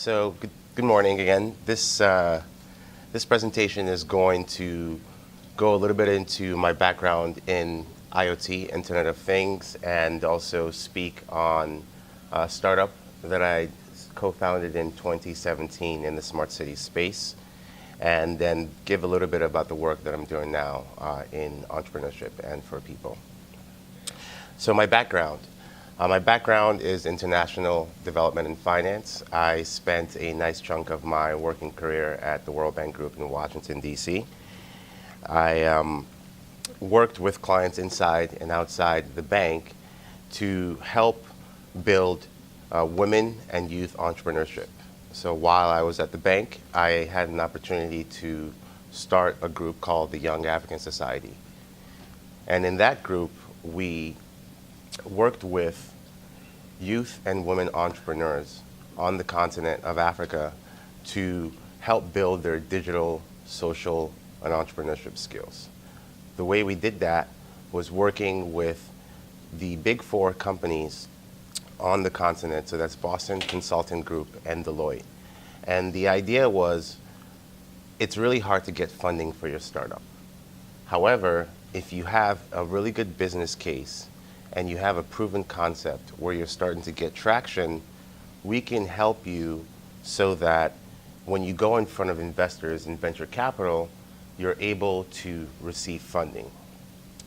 Good morning again. This presentation is going to go a little bit into my background in IoT, Internet of Things, and also speak on a startup that I co-founded in 2017 in the smart city space, and then give a little bit about the work that I'm doing now in entrepreneurship and for people. So my background. My background is international development and finance. I spent a nice chunk of my working career at the World Bank Group in Washington, D.C. I worked with clients inside and outside the bank to help build women and youth entrepreneurship. So while I was at the bank, I had an opportunity to start a group called the Young African Society. And in that group, we worked with youth and women entrepreneurs on the continent of Africa to help build their digital, social, and entrepreneurship skills. The way we did that was working with the big four companies on the continent, so that's Boston Consulting Group and Deloitte. And the idea was, it's really hard to get funding for your startup. However, if you have a really good business case and you have a proven concept where you're starting to get traction, we can help you so that when you go in front of investors in venture capital, you're able to receive funding.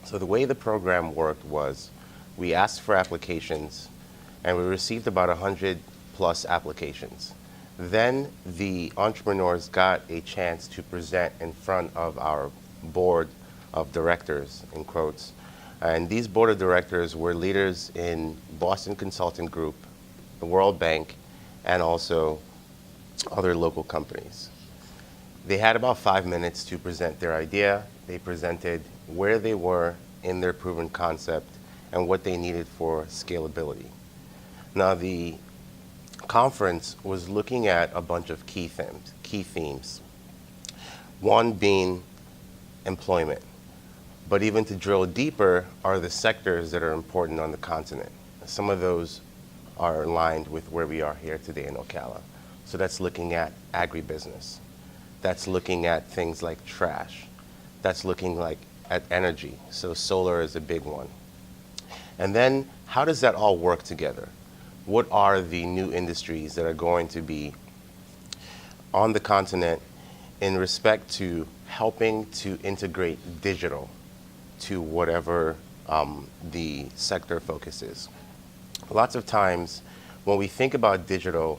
So the way the program worked was we asked for applications and we received about 100 plus applications. Then the entrepreneurs got a chance to present in front of our board of directors, in quotes. And these board of directors were leaders in Boston Consulting Group, the World Bank, and also other local companies. They had about 5 minutes to present their idea. They presented where they were in their proven concept and what they needed for scalability. Now, the conference was looking at a bunch of key themes. One being employment. But even to drill deeper are the sectors that are important on the continent. Some of those are aligned with where we are here today in Ocala. So that's looking at agribusiness. That's looking at things like trash. That's looking at energy. So solar is a big one. And then how does that all work together? What are the new industries that are going to be on the continent in respect to helping to integrate digital to whatever the sector focus is? Lots of times when we think about digital,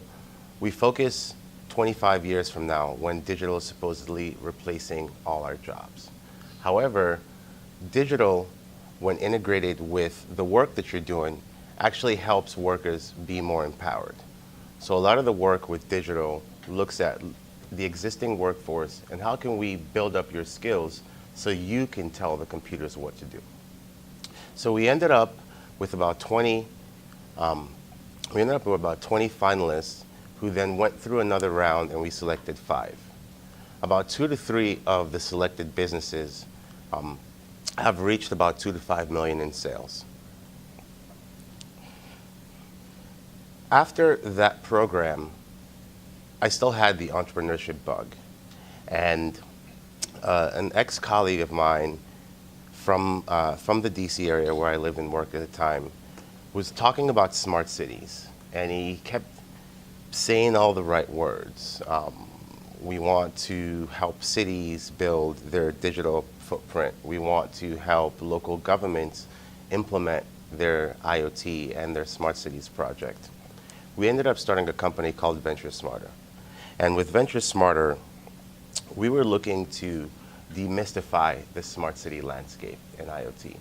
we focus 25 years from now when digital is supposedly replacing all our jobs. However, digital, when integrated with the work that you're doing, actually helps workers be more empowered. So a lot of the work with digital looks at the existing workforce and how can we build up your skills so you can tell the computers what to do. So we ended up with about 20 finalists who then went through another round and we selected 5. About 2 to 3 of the selected businesses have reached about 2 to 5 million in sales. After that program, I still had the entrepreneurship bug. And an ex-colleague of mine from the DC area where I lived and worked at the time was talking about smart cities. And he kept saying all the right words. We want to help cities build their digital footprint. We want to help local governments implement their IoT and their smart cities project. We ended up starting a company called Venture Smarter. And with Venture Smarter, we were looking to demystify the smart city landscape in IoT.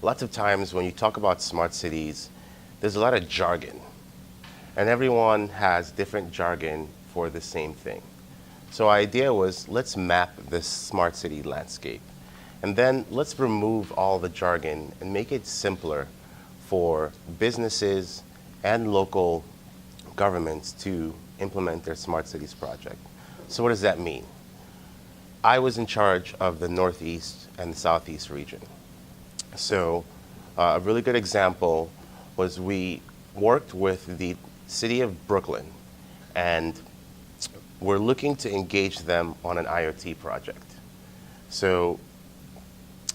Lots of times when you talk about smart cities, there's a lot of jargon. And everyone has different jargon for the same thing. So our idea was, let's map this smart city landscape. And then let's remove all the jargon and make it simpler for businesses and local governments to implement their smart cities project. So what does that mean? I was in charge of the Northeast and the Southeast region. So a really good example was we worked with the city of Brooklyn and we're looking to engage them on an IoT project. So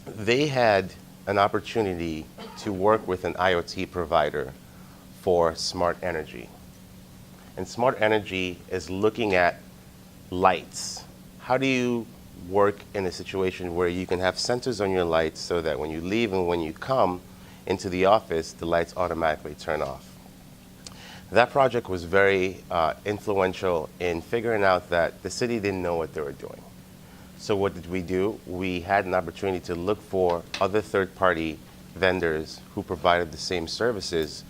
they had an opportunity to work with an IoT provider for smart energy. And smart energy is looking at lights. How do you work in a situation where you can have sensors on your lights so that when you leave and when you come into the office, the lights automatically turn off? That project was very influential in figuring out that the city didn't know what they were doing. So what did we do? We had an opportunity to look for other third-party vendors who provided the same services,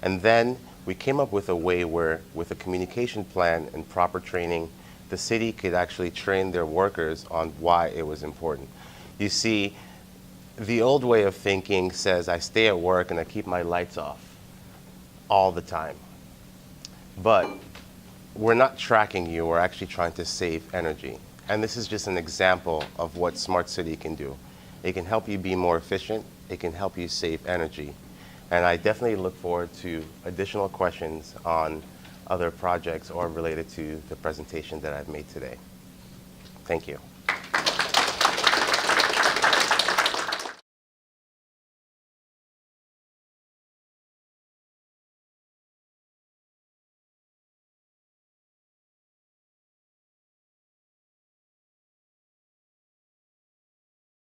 and then we came up with a way where, with a communication plan and proper training, the city could actually train their workers on why it was important. You see, the old way of thinking says I stay at work and I keep my lights off all the time. But we're not tracking you, we're actually trying to save energy. And this is just an example of what Smart City can do. It can help you be more efficient, it can help you save energy. And I definitely look forward to additional questions on other projects or related to the presentation that I've made today. Thank you.